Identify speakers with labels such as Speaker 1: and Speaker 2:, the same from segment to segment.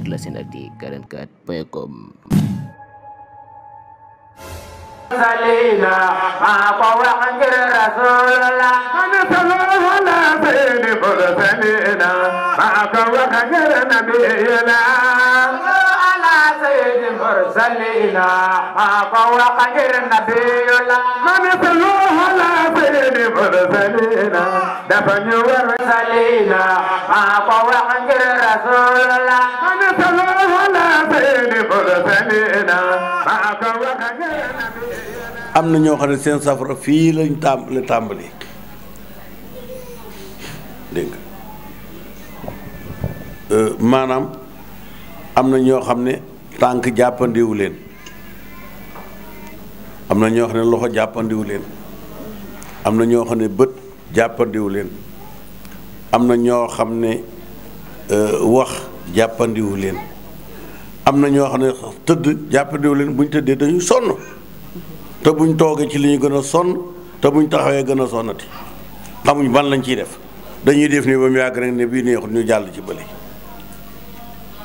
Speaker 1: ikhlasinati44.com.
Speaker 2: Salina ma qawa ngir rasulullah ana sallallahu alaihi wa sallam ma qawa ngir nabiyina ala sayyidil mursalina ma qawa ngir nabiyullah ana sallallahu alaihi wa sallam dafa ñu war salina ma qawa ngir rasulullah ana sallallahu alaihi wa sallam ma qawa ngir
Speaker 3: am na ñoo xam ne seen safara fii lañ tàmbali dégg nga maanaam am na ñoo xam ne tànk jàppandiwu leen am na ñoo xam ne loxo jàppandiwu leen am na ñoo xam ne bët jàppandiwu leen am na ñoo xam ne wax jàppandiwu leen am na ñoo xam ne tëdd jàppandiwu leen bu ñu tëddee dañuy sonn te buñ toogee ci li ñu gën a sonn te buñ taxawee gën a sonnati xamuñ ban lañ ciy def dañuy def nii ba mu yàgg rek ne bii neexut ñu jàll ci bële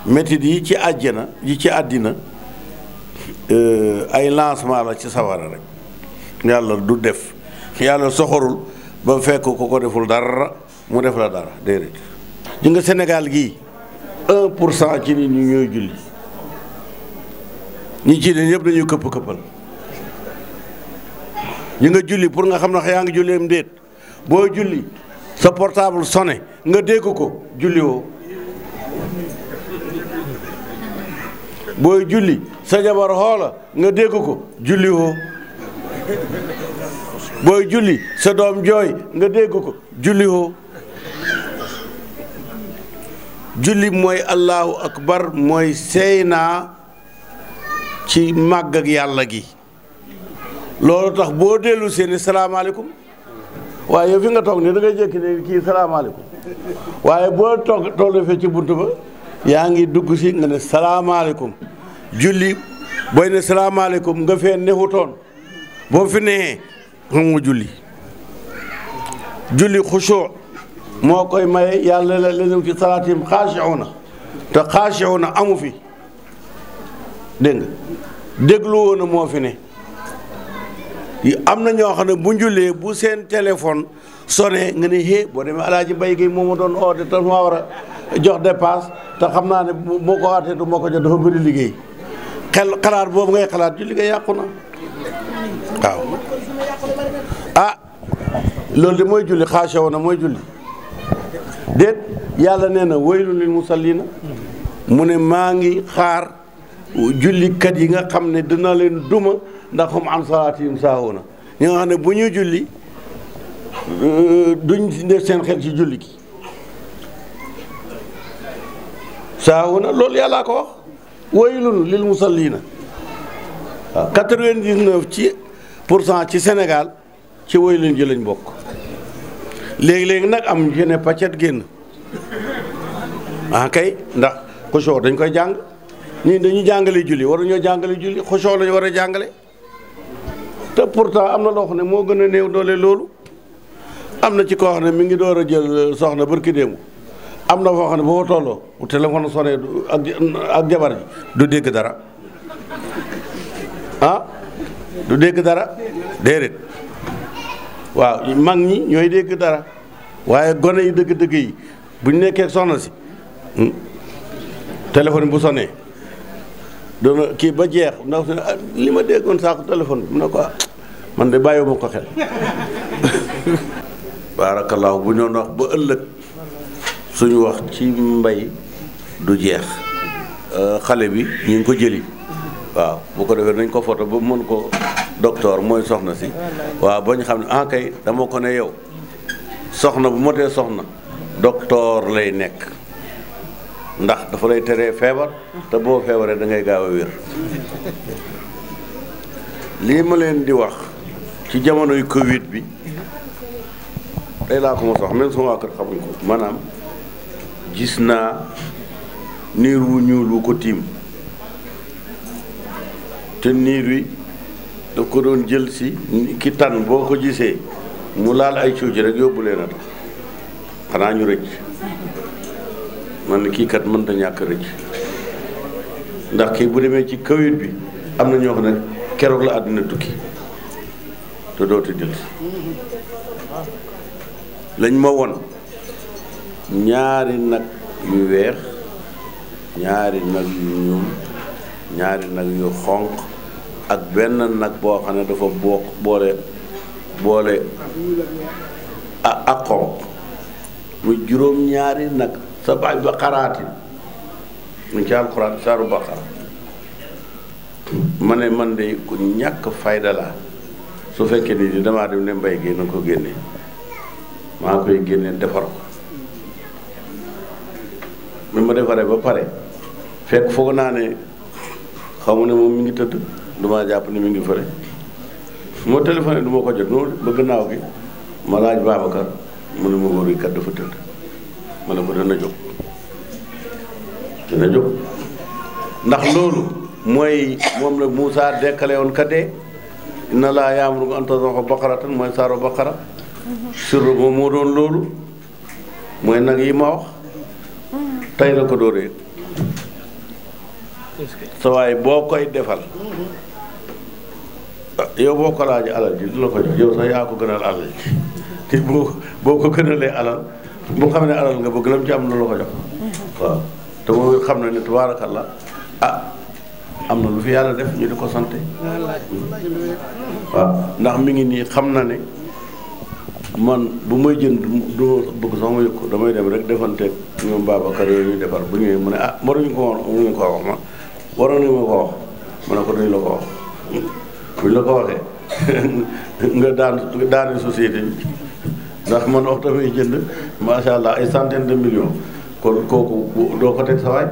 Speaker 3: métit yi ci àjjana yi ci àddina ay lancement la ci sawara rek yàlla du def yàlla soxorul ba fekk ko deful dara mu def la dara déedéet. ji nga Sénégal gii 1% ci nit ñi ñooy julli ñi ci ne ñëpp dañuy këpp-këppal ñi nga julli pour nga xam ne yaa ngi julleem déet boo julli sa portable sonné nga dégg ko julli woo booy julli sa jabar xoola nga dégg ko julli woo booy julli sa doom jooy nga dégg ko julli woo julli mooy allahu akbar mooy seey naa ci màgg ak yàlla gi loolu tax boo dellu seeni salaamaaleykum waaye yow fi nga toog ni da ngay jékki ne kii salaamaaleykum waaye boo tollu fee ci bunt ba yaa ngi dugg si nga ne salaamaaleykum julli booy ne salaamaaleykum nga fee nexutoon boo fi neexee xam nga julli xusuu moo koy maye yàlla la leen ci salaatim xaashi'uuna te xaashi'uuna amu fi dégg nga déglu woon na moo fi ne am na ñoo xam ne bu njullee bu seen téléphone sonné nga ne hé boo demee alaaji Mbay gi moo ma doon oote te ma war a jox dépasse te xam naa ne moo ko waatee du moo ko jox dafa bëri liggéey xalaat boobu ngay xalaat julli nga yàqu na waaw ah loolu de mooy julli xaashaw na mooy julli déet yàlla nee na waylun lil musalliina mu ne maa ngi xaar jullikat yi nga xam ne dina leen duma ndax hum an salaatihim saahuuna ñi nga xam ne bu ñuy julli duñ def seen xel ci julli gi saahuuna loolu yàllaa ko wax waylun lil musalliina waaw 99% ci Sénégal ci waylun ji lañ bokk léegi-léegi nag am ñu ne pàccet génn kay ndax xusoo dañ koy jàng ñii dañuy jàngale julli waruñoo jàngale julli xusoo lañu war a jàngale te pourtant am na loo xam ne moo gën a néew doole loolu am na ci koo xam ne mi ngi door a jël soxna barki démb am na foo xam ne boo tolloo bu téléphone sonné ak jabar ji du dégg dara du dégg dara déedéet waaw mag ñi ñooy dégg dara waaye gone yi dëgg-dëgg yi bu ñu nekkee soxna si téléphone bu sonné doona kii ba jeex ndax li ma déggoon saako téléphone bi mu ne ko man de bàyyiwuma ko xel baarakallaahu bu ñoon wax ba ëllëg suñu wax ci mbay du jeex xale bi ñu ngi ko jëli waaw bu ko defee nañ ko photo ba mën ko docteur mooy soxna si waaw ba ñu xam ne kay dama ko ne yow soxna bu motee soxna docteur lay nekk ndax dafa lay teree feebar te boo feebaree da ngay gaaw a wér lii ma leen di wax ci jamonoy Covid bi tey laa ko mos wax même sama waa kër xamuñ ko maanaam gis naa niir wu ñuul wu ko tiim te niir wi daf ko doon jël si ki tànn boo ko gisee mu laal ay cuuj rek yóbbu leen a tax xanaa ñu rëcc man ne kii kat mënta ñàkk rëcc ndax kii bu demee ci kawit bi am na ñoo xam ne keroog la àddina tukki te dootu dellu lañ ma won ñaari nag yu weex ñaari nag yu ñuul ñaari nag yu xonq ak benn nag boo xam ne dafa boole ak xonq muy juróom ñaari nag sa baay ba xaraatin mu ci alxuraan saaru baqara ma ne man de ku ñàkk fayda la su fekkee ni damaa dem ne mbay gi na ko génne maa koy génne defar ko bi ma defaree ba pare fekk foog naa ne xamu ne moom mi ngi tëdd duma jàpp ne mi ngi fële moo téléphoné du ma ko jot noonu ba gannaaw gi ma laaj Babacar mu ne ma wóor yi kat dafa tëdd ma ne ko dana jóg ndax loolu mooy moom la Moussa dekkale woon ka dee inna laa yaamuru an tadbaha baqaratan mooy saaro baqara sirru moom moo doon loolu mooy nag yi ma wax tey la ko dóoree sa waay boo koy defal yow boo ko laaj alal ji du la ko jox yow sax yaa ko gënal alal ji te boo ko gënalee alal bu xam ne alal nga bëgg lam ci am na la ko jox waaw te moom xam na ne tabaarakalla am na lu fi yàlla def ñu di ko sante waaw ndax mi ngi nii xam na ne man bu may jënd du bëgg sax ma yëg ko damay dem rek defanteeg ñoom Babacar yooyu ñu defar bu ñëwee mu ne waruñu ko wax ma waroon nañu ma ko wax ma ne ko duñ la ko wax buñ la ko waxee nga daani société bi ndax man wax damay jënd macha allah ay centaine de millions kon kooku doo ko teg sa waay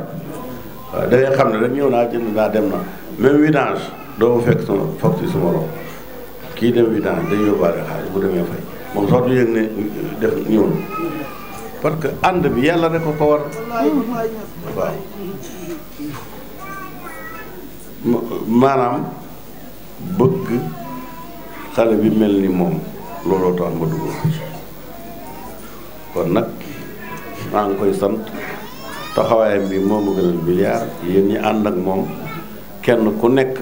Speaker 3: waaw da ngay xam ne rek ñëw naa jënd naa dem na même vidange doo fekk sama facture suma loxo kii dem vidange day yóbbaale xaalis bu demee fay moom sax du yëg ne def ñëw na parce que ànd bi yàlla rek ko war waaw maanaam bëgg xale bi mel ni moom looloo tax ma dugg kon nag maa ngi koy sant taxawaayam bi moo ma gënal milliard yéen ñi ànd ak moom kenn ku nekk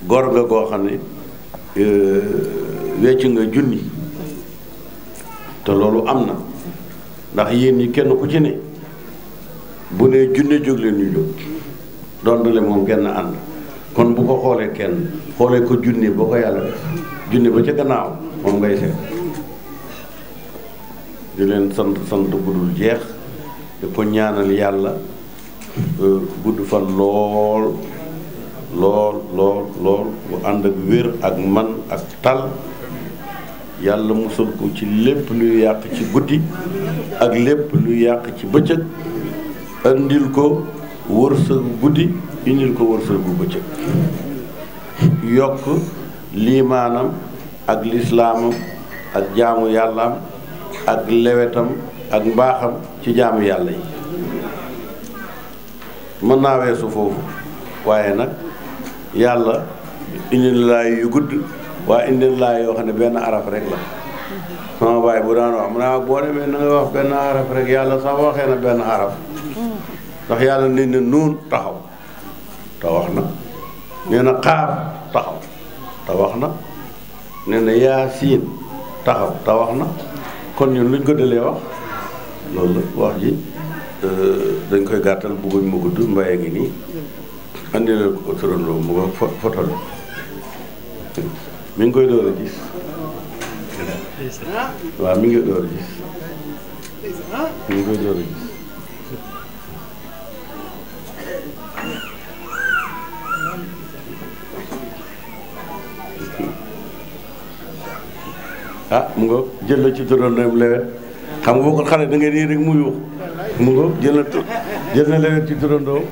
Speaker 3: góor nga goo xam ne wecc nga junni te loolu am na ndax yéen ñi kenn ku ci ne bu ne junne jóg leen ñu jóg dondale moom genn ànd kon bu ko xoolee kenn xoolee ko junne boo ko yàlla def junne ba ca gannaaw moom ngay seet di leen sant bu dul jeex di ko ñaanal yàlla gudd fan lool bu ànd ak wér ak man ak tal yàlla musal ko ci lépp luy yàq ci guddi ak lépp luy yàq ci bëccëg andil ko wërsëgu guddi indil ko wërsëgu bëccëg yokk liimaanam ak lislaamam ak jaamu yàllaam ak lewetam ak mbaaxam ci jaamu yàlla yi mën naa weesu foofu waaye nag yàlla indil laay yu gudd waaye indil laay yoo xam ne benn araf rek la sama baay bu daan wax mu ne boo demee na nga wax benn araf rek yàlla sax waxee na benn araf ndax yàlla nee na nuun taxaw te wax na nee na xaaf taxaw te wax na nee na yaasiin taxaw te wax na kon ñun luñ ko delee wax loolu la wax ji dañ koy gàttal bëgguñ mu gudd mbaye ngi nii andi leen ko turandoo mu nga foto la mi ngi koy door a gis waaw mi ngi door a gis mi ngi koy door a gis mu nga jël la ci turandoom lewet xam nga boo ko xale da ngay nii rek mu yuux mu nga jël na lewet ci turandoom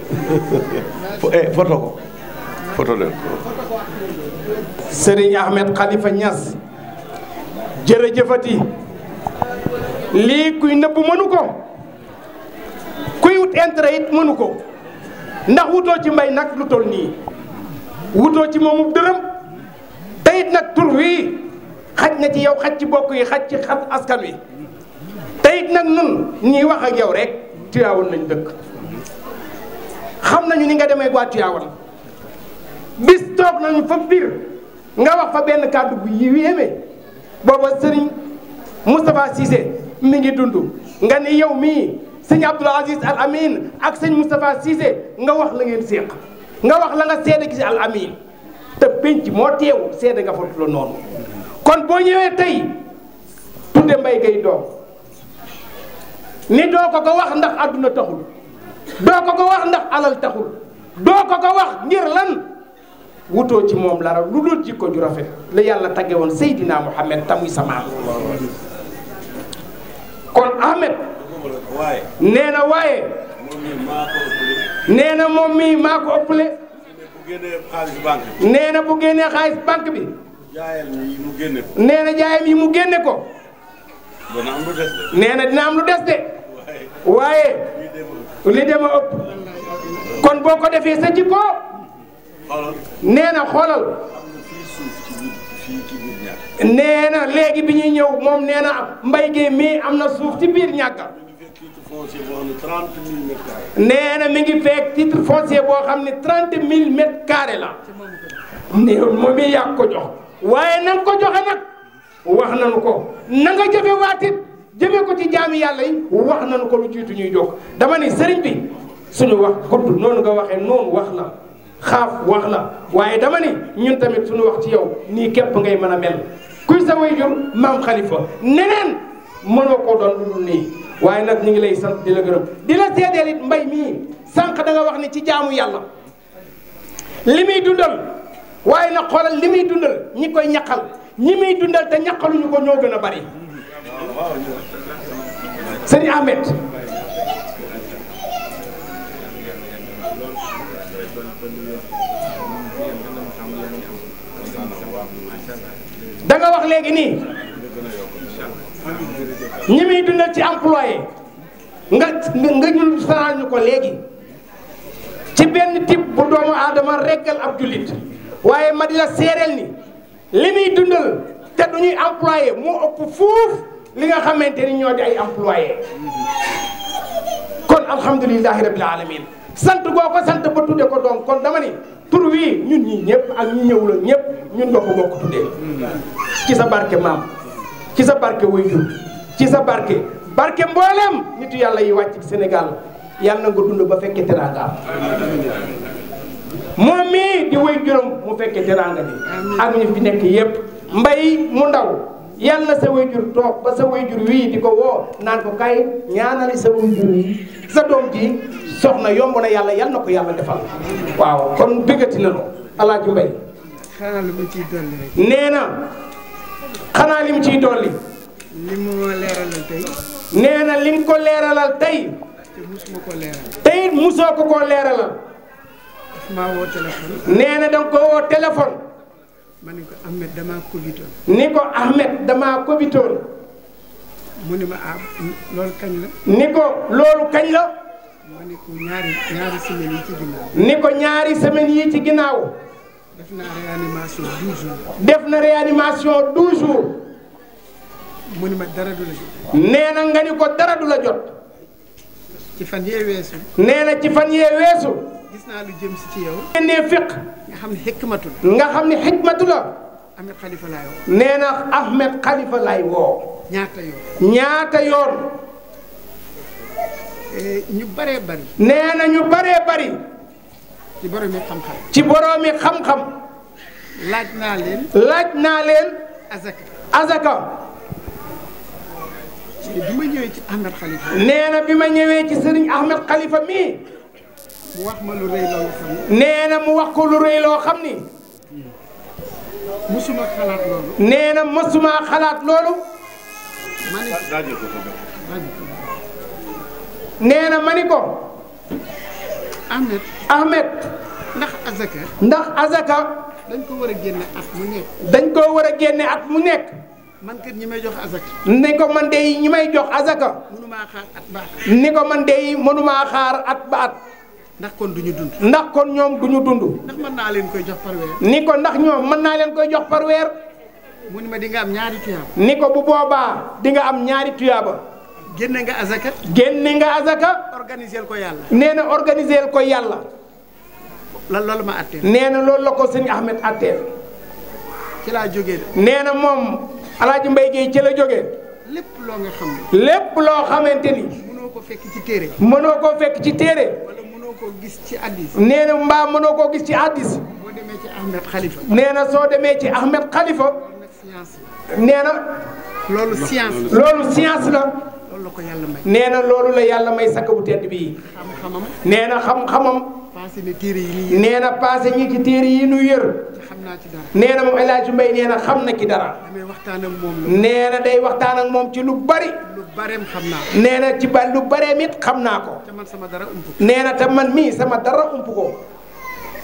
Speaker 3: photo leen
Speaker 1: Serigne Ahmed Khalifa Niass jërëjëfati lii kuy nëbb mënu ko kuy wut intérêt it mënu ko ndax wutoo ci mbay nag lu toll nii wutoo ci moomu dërëm te it nag tur wii xaj na ci yow xaj ci bokk yi xaj ci askan wi te it nag nun ñuy wax ak yow rek Tiwaawan lañ dëkk xam xam nañu ni nga demee waa Tiwaawan bis toog nañu fa biir nga wax fa benn kàddu bu yéeme booba sëriñ Moustapha Cissé mi ngi dund nga ni yow mii sëñ Abdoul Aziz Al Amin ak sëñ Moustapha Cissé nga wax la ngeen séq nga wax la nga seede ci Al Amin te penc moo teewu seede nga fa la noonu kon boo ñëwee tey tudde Mbaye Gueye doom ni doo ko wax ndax àdduna taxul doo ko wax ndax alal taxul doo ko wax ngir lan wutoo ci moom lara lu dul jikko ju rafet la yàlla tagge woon Seydina Muhammad tamuy sama kon Ahmed nee na waaye nee na moom mii maa ko ëppale nee na bu génnee xaalis banque bi nee na jaayam yi mu génne ko nee na dina am lu des de waaye li dema ëpp kon boo ko defee sa jikko nee na xoolal nee na léegi bi ñuy ñëw moom nee na Mbaye Gueye mii am na suuf ci biir ñàkka nee na mi ngi fekk titre foncier boo xam ne 30 000 mètres carrés la nee moom mi yàgg ko jox waaye na nga ko joxe nag wax nañu ko na nga jëfe waatit jëfe ko ci jaami yàlla yi wax nañu ko lu jiitu ñuy jóg dama ni sëriñ bi suñu wax gudd noonu nga waxee noonu wax la xaaf wax la waaye dama ni ñun tamit suñu wax ci yow nii képp ngay mën a mel kuy sa waajur maam Khalifa neneen mënoo koo doon lu dul nii waaye nag ñu ngi lay sant di la gërëm di la seedeel it Mbaye mii sànq da nga wax ni ci jaamu yàlla li muy dundal waaye nag xoolal li muy dundal ñi koy ñaqal ñi muy dundal te ñaqaluñu ko ñoo gën a bari sëñ Ahmed da nga wax léegi nii ñi muy dundal ci employé nga ñu saral ñu ko léegi ci benn type bu doomu aadama reggal ab jullit waaye ma di la seereel ni li muy dundal te du ñuy employé moo ëpp fuuf li nga xamante ni ñoo di ay employé kon alhamdulilahi rabbil alamin sant goo ko sant ba tudde ko doom kon dama ni tur wii ñun ñi ñëpp ak ñi ñëw la ñëpp ñun ñoo ko bokk tuddee ci sa barke maam ci sa barke waajur ci sa barke mboolem nitu yàlla yi wàcc ci Sénégal yàlla na nga dund ba fekke teraanga moom mii di waajuram mu fekke teraanga bi ak ñu fi nekk yëpp Mbaye mu ndaw yàlla na sa waajur toog ba sa waajur wii di ko woo naan ko kay ñaanali sa waajur wi sa doom ji soxna yomb na yàlla yal na ko yàlla defal waaw kon bëggati nañu Alaaji Mbaye
Speaker 4: xanaa lu mu ciy dolli rek.
Speaker 1: nee na xanaa li mu ciy dolli.
Speaker 4: li mu ma leeralal tey.
Speaker 1: nee na li nga ko leeralal tey.
Speaker 4: te musuma ko leeral.
Speaker 1: tey musoo ko koo leeralal.
Speaker 4: daf maa woo téléphone.
Speaker 1: nee na da nga ko woo téléphone.
Speaker 4: ma ne ko Ahmed damaa Covitoon.
Speaker 1: ni ko Ahmed damaa Covitoon.
Speaker 4: mu ni ma loolu kañ la.
Speaker 1: ni ko loolu kañ la.
Speaker 4: ma ne ko ñaari semaines yi ci ginnaaw.
Speaker 1: ni ko ñaari semaines yi ci ginnaaw.
Speaker 4: def naa réanimation 12 jours.
Speaker 1: def na réanimation 12 jours.
Speaker 4: mu ni ma dara du la jot.
Speaker 1: nee na nga ni ko dara du la jot.
Speaker 4: ci fan yee weesu.
Speaker 1: nee na ci fan yee weesu.
Speaker 4: gis naa lu jëm si ci yow.
Speaker 1: nee fiq.
Speaker 4: nga xam ne xikmatu la.
Speaker 1: nga xam ne xikmatu la.
Speaker 4: Ahmed Khalifa laay woo.
Speaker 1: nee na Ahmed Khalifa laay woo.
Speaker 4: ñaata yoon.
Speaker 1: ñaata yoon.
Speaker 4: ñu baree bari.
Speaker 1: nee na ñu baree bari.
Speaker 4: ci boroomi xam-xam.
Speaker 1: ci boroomi xam-xam.
Speaker 4: laaj naa leen.
Speaker 1: laaj naa leen.
Speaker 4: azaka.
Speaker 1: azaka.
Speaker 4: bi ma ñëwee ci Ahmed Khalifa.
Speaker 1: nee na bi ma ñëwee ci Serigne Ahmed Khalifa mii.
Speaker 4: mu wax ma lu rëy loo xam ni.
Speaker 1: nee na mu wax ko lu rëy loo xam ni.
Speaker 4: musuma xalaat loolu.
Speaker 1: nee na musuma xalaat loolu.
Speaker 4: ma ne
Speaker 1: nee na ma ni ko.
Speaker 4: Ahmed.
Speaker 1: Ahmed.
Speaker 4: ndax azaka.
Speaker 1: ndax azaka.
Speaker 4: dañ ko war a génne at mu nekk.
Speaker 1: dañ ko war a génne at mu nekk.
Speaker 4: man kat ñi may jox azaka.
Speaker 1: ni ko man de ñi may jox azaka.
Speaker 4: mënumaa xaar at ba at.
Speaker 1: ni ko man de mënumaa xaar at ba at.
Speaker 4: ndax kon duñu dund.
Speaker 1: ndax kon ñoom duñu dund.
Speaker 4: ndax mën naa leen koy jox par weer.
Speaker 1: ni ko ndax ñoom mën naa leen koy jox par weer.
Speaker 4: mu ni ma di nga am ñaari tuyaaba.
Speaker 1: ni ko bu boobaa di nga am ñaari tuyaaba.
Speaker 4: génne nga azaka.
Speaker 1: génne nga azaka.
Speaker 4: organiser ko yàlla.
Speaker 1: nee na organiser ko yàlla.
Speaker 4: loolu ma atteel.
Speaker 1: nee na loolu la ko sëñ Ahmed atteel.
Speaker 4: ci laa jógee de.
Speaker 1: nee na moom Alaaji Mbay Géey ci la jógee.
Speaker 4: lépp loo nga xam ne.
Speaker 1: lépp loo xamante ni.
Speaker 4: mënoo ko fekk ci téere.
Speaker 1: mënoo koo fekk ci téere.
Speaker 4: wala mënoo koo gis ci hadiis.
Speaker 1: nee na mbaa mënoo koo gis ci hadiis.
Speaker 4: boo demee ci Ahmed Khalifa.
Speaker 1: nee na soo demee ci Ahmed Khalifa. nee na.
Speaker 4: loolu science la.
Speaker 1: loolu science la.
Speaker 4: loolu la ko yàlla may.
Speaker 1: nee na loolu la yàlla may sakk bu tedd bii.
Speaker 4: xam-xamam.
Speaker 1: nee na xam-xamam.
Speaker 4: passé na téere yi nii.
Speaker 1: nee na passé ñi ci téere yi nu yër.
Speaker 4: xam naa ci dara.
Speaker 1: nee na moom El Hadj Mbaye nee na xam na ci dara.
Speaker 4: damay waxtaan ak moom la.
Speaker 1: nee na day waxtaan ak moom ci lu bari.
Speaker 4: lu bareem xam naa.
Speaker 1: nee na ci ba lu bareem it xam naa ko.
Speaker 4: te man sama dara ump.
Speaker 1: nee na te man mii sama dara ump ko.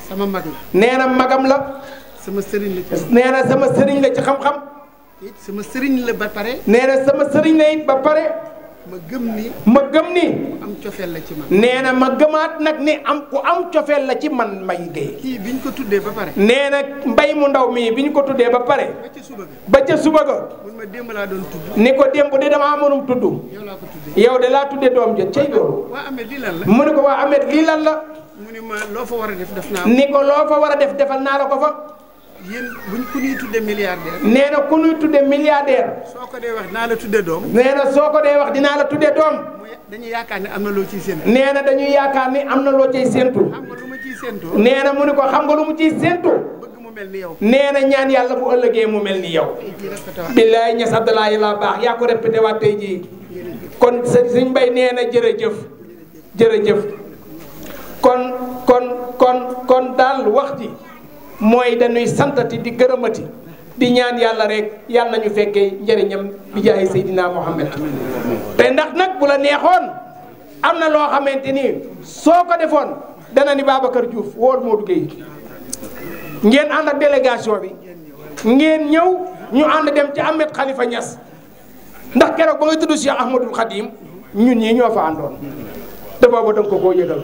Speaker 4: sama mag la.
Speaker 1: nee na magam la.
Speaker 4: sama sëriñ la ci.
Speaker 1: nee na sama sëriñ la ci xam-xam.
Speaker 4: it sama sëriñ la ba pare.
Speaker 1: nee na sama sëriñ la it ba pare.
Speaker 4: ma gëm ni.
Speaker 1: ma gëm ni.
Speaker 4: am cofeel la ci man.
Speaker 1: nee na ma gëmaat nag ni am ku am cofeel la ci man Mbaye Gueye.
Speaker 4: kii bi ñu ko tuddee ba pare.
Speaker 1: nee na mbay mu ndaw mii bi ñu ko tuddee ba pare.
Speaker 4: ba ca suba ga.
Speaker 1: ba ca suba ga.
Speaker 4: mun ma démb laa doon tudd.
Speaker 1: ni ko démb de damaa mënum tudd.
Speaker 4: yow laa ko tuddee.
Speaker 1: yow de laa tuddee doom ja cey loolu.
Speaker 4: waa Ahmed lii lan la.
Speaker 1: mu ne ko waa Ahmed lii lan la.
Speaker 4: mu ne ma loo fa war a def naa.
Speaker 1: ni ko loo fa war a def defal naa la ko fa.
Speaker 4: yéen buñ ku ñuy tuddee milliardaire.
Speaker 1: nee na ku ñuy tuddee milliardaire.
Speaker 4: soo ko dee wax dinaa la tuddee doom.
Speaker 1: nee na soo ko dee wax dinaa la tuddee doom.
Speaker 4: dañuy yaakaar ne am na loo ciy séentu.
Speaker 1: nee na dañuy yaakaar ni am na loo ciy séentu.
Speaker 4: xam nga lu ma ciy séentu.
Speaker 1: nee na mu ne ko xam nga lu mu ciy séentu.
Speaker 4: bëgg mu mel ni yow.
Speaker 1: nee na ñaan yàlla bu ëllëgee mu mel ni yow. billaay ñas Abdoulaye la baax yaa ko répété waat tey jii. kon sëñ Mbay nee na jërëjëf. jërëjëf. kon daal wax ji mooy dañuy santati di gërëmati di ñaan yàlla rek yàlla nañu fekkee njëriñam bi jaay Seydina Mohamed. te ndax nag bu la neexoon am na loo xamante ni soo ko defoon dana ni Babacar Diouf wool Modou Gueye ngeen ànd ak délégation bi ngeen ñëw ñu ànd dem ci Ahmed Khalifa Niass ndax keroog ba ngay tudd Cheikh Ahmadul Khadim ñun ñii ñoo fa àndoon te booba danga ko koo yëgal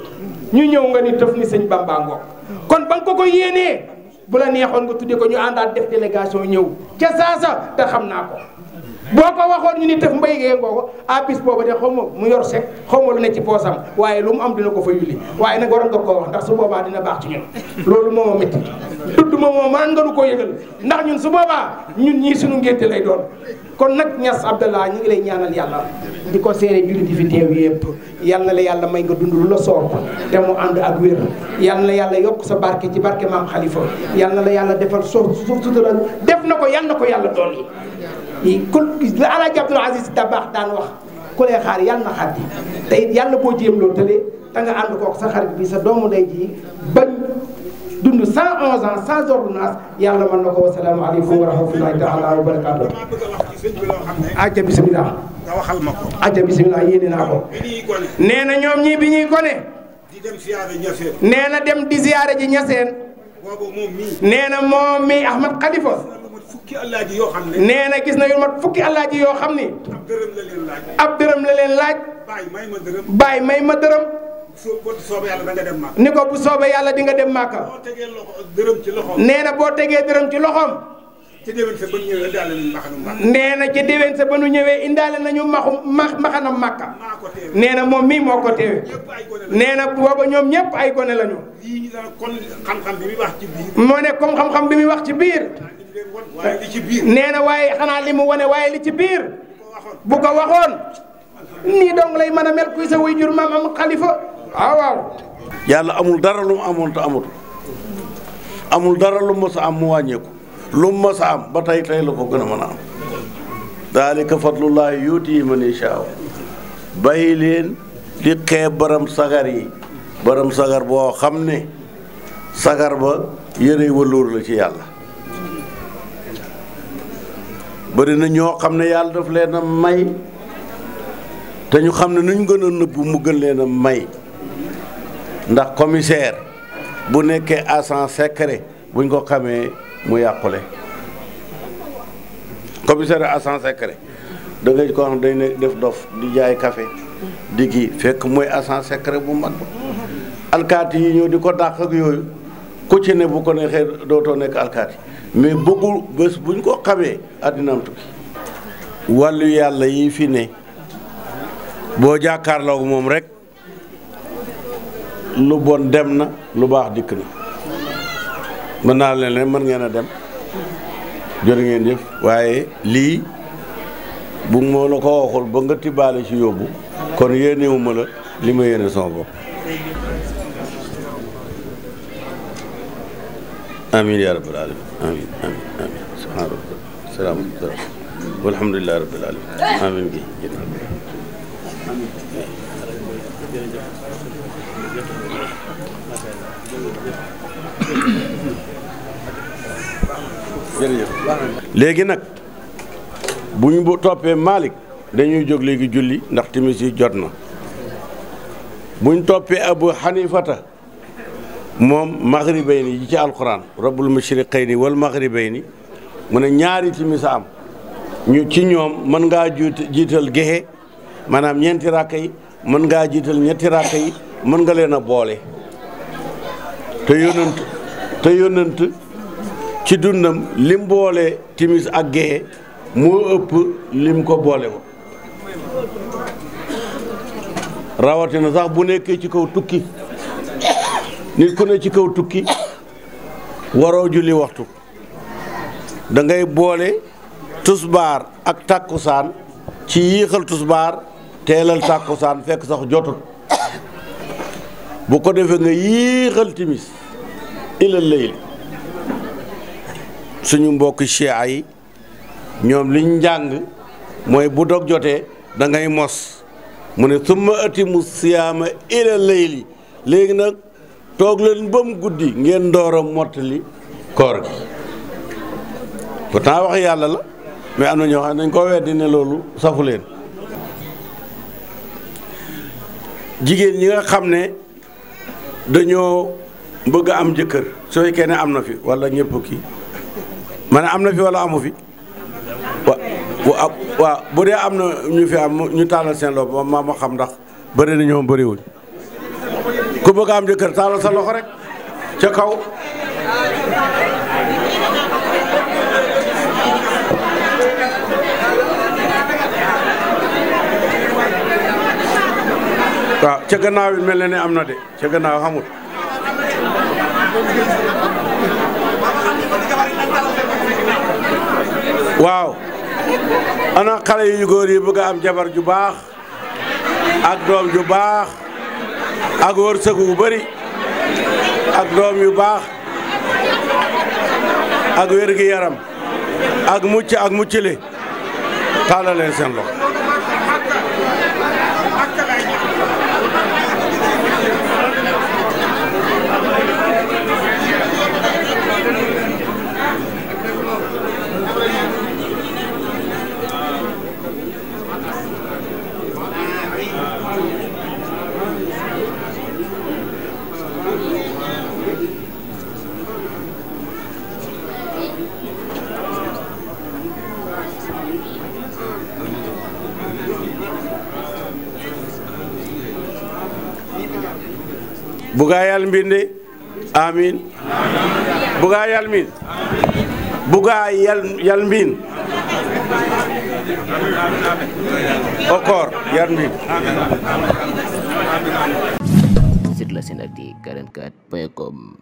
Speaker 1: ñu ñëw nga ni tëf ni sëñ Bamba ngoog kon ba nga ko ko yéenee bu la neexoon nga tuddee ko ñu àndaat def délégation ñëw ca saasa te xam naa ko boo ko waxoon ñu ni tëf Mbaye Gueye ngoo ko bis booba de xaw ma mu yor sec xaw ma lu ne ci poosam waaye lu mu am dina ko fa yulli waaye nag waroon nga koo wax ndax su boobaa dina baax ci ñun loolu moo ma métti tudd ma moom mënoon nga nu koo yëgal ndax ñun su boobaa ñun ñii suñu ngénte lay doon kon nag Niass Abdallah ñu ngi lay ñaanal yàlla di ko seere jullit di fi teew yëpp yal na la yàlla may nga dund lu la soob te mu ànd ak wér yal na yàlla yokk sa barke ci barke maam Khalifa yal na la yàlla defal sutura def na ko yal na ko yàlla dool yi ku la Alaaji Abdul Aziz Dabakh daan wax ku lay xaar yal na xaar te it yàlla boo jéem loo tëlee te nga ànd kook sa xarit bi sa doomu ndey ji bañ dund 111 ans sans ordonnance yàlla mën na ko wasalaamu aleykum wa rahmatullahi taala wa barakaatu. aja bisimilah.
Speaker 5: nga waxal ma ko.
Speaker 1: aja bisimilah yéene naa ko. nee na ñoom ñii bi ñuy gone.
Speaker 5: di dem siyaare Ñaseen.
Speaker 1: nee na dem di siyaare ji Ñaseen.
Speaker 5: boobu moom mii.
Speaker 1: nee na moom mii Ahmed Khalifa.
Speaker 5: fukki alaaji yoo xam ne.
Speaker 1: nee na gis na yu mat fukki alaaji yoo xam ni.
Speaker 5: ab dërëm la leen laaj.
Speaker 1: ab dërëm la leen laaj.
Speaker 5: baay may ma dërëm.
Speaker 1: baay may ma dërëm.
Speaker 5: bu soobee yàlla da nga dem Màkka.
Speaker 1: ni ko bu soobee yàlla di nga dem Màkka.
Speaker 5: boo tegee loxo dërëm ci loxoom.
Speaker 1: nee na boo tegee dërëm ci loxoom.
Speaker 5: ci déwén sa ba ñu ñëwee indaale nañu mbaxanam Màkka.
Speaker 1: nee na ci déwén sa ba nu ñëwee indaale nañu mbaxanam Màkka.
Speaker 5: maa ko teewee.
Speaker 1: nee na moom mii moo ko teewee.
Speaker 5: ñëpp ay gone lañu.
Speaker 1: nee na booba ñoom ñëpp ay gone lañu.
Speaker 5: lii dana kon xam-xam bi muy wax ci biir.
Speaker 1: moo ne comme xam-xam bi muy wax ci biir.
Speaker 5: waaye li ci biir.
Speaker 1: nee na waaye xanaa li mu wane waaye li ci biir. bu ko waxoon. nii dong lay mën a mel kuy sa waajur maam am Khalifa waaw waaw.
Speaker 3: yàlla amul dara lu mu amoon te amatul amul dara lu mu mës a am mu wàññeeku lu mu mës a am ba tey la ko gën a mën a am daalika fadlullahi yuuti man yashaa bàyyi leen di xeeb baram sagar yi baram sagar boo xam ne sagar ba yëre wëlluur la ci yàlla bari na ñoo xam ne yàlla daf leen a may te ñu xam ne nuñ gën a nëbbu mu gën leen a may ndax commissaire bu nekkee agent secret buñ ko xamee mu yàqule commissaire agent secret da ngay ko xam day ne def dof di jaay café di kii fekk mooy agent secret bu mag ba alkaati yi ñëw di ko dàq ak yooyu ku ci ne bu ko neexee dootoo nekk alkaati mais bëggul bés buñ ko xamee àddinaam tukki wàllu yàlla yi fi ne boo jàkkaarloog moom rek lu bon dem na lu baax dikk na mën naa leen ne mën ngeen a dem jërë ngeen jëf waaye lii bu moo la ko waxul ba nga tibbaale ci yóbbu kon yéenewuma la li ma yéene sama bopp amin ya rabbal alamin amin amin amin subhaana rabbi salaam walhamdulillahi rabbil alamin amin gi léegi nag bu ñu toppee Malick dañuy jóg léegi julli ndax timis yi jot na buñ toppee Abu Hanifata moom maghribayni yi ci alquran rabbul mashriqayni wal maghribayni mu ne ñaari timis am ñu ci ñoom mën ngaa jiital gexe maanaam ñeenti rakka yi mën ngaa jiital ñetti rakka yi mën nga leen a boole te yonent ci dundam lim boole timis ak gexe moo ëpp lim ko boole wo rawatina sax bu nekkee ci kaw tukki nit ku ne ci kaw tukki waroo julli waxtu da ngay boole tusbaar ak tàkkusaan ci yéexal tusbaar teelal tàkkusaan fekk sax jotut bu ko defee nga yéexal timis ilal layl suñu mbokk chia yi ñoom liñ njàng mooy bu dog jotee da ngay mos mu ne summa atimu siyaama ilal layli léegi nag toog leen ba mu guddi ngeen door a mottali koor gi pourtant wax yàlla la mais am na ñoo xam ne dañ koo weddi ne loolu safu leen jigéen ñi nga xam ne dañoo bëgg a am jëkkër soo fekkee ne am na fi wala ñëpp kii ma ne am na fi wala amu fi waaw bu dee am na ñu fi am ñu taalal seen loxo ma xam ndax bëri na ñoom bëriwuñ ku bëgg a am jëkkër taalal sa loxo rek ca kaw waaw ca gannaaw it mel na ne am na de ca gannaaw xamul waaw ana xale yu góor yi bëgg a am jabar ju baax ak doom ju baax ak wërsëg wu bari ak doom yu baax ak wér gi yaram ak mucc ak muccile tàllal leen seen loxo buga yal mbinde amin buga yal min buga yal mbin okor yal mbin
Speaker 6: Sur la Senactu 44.com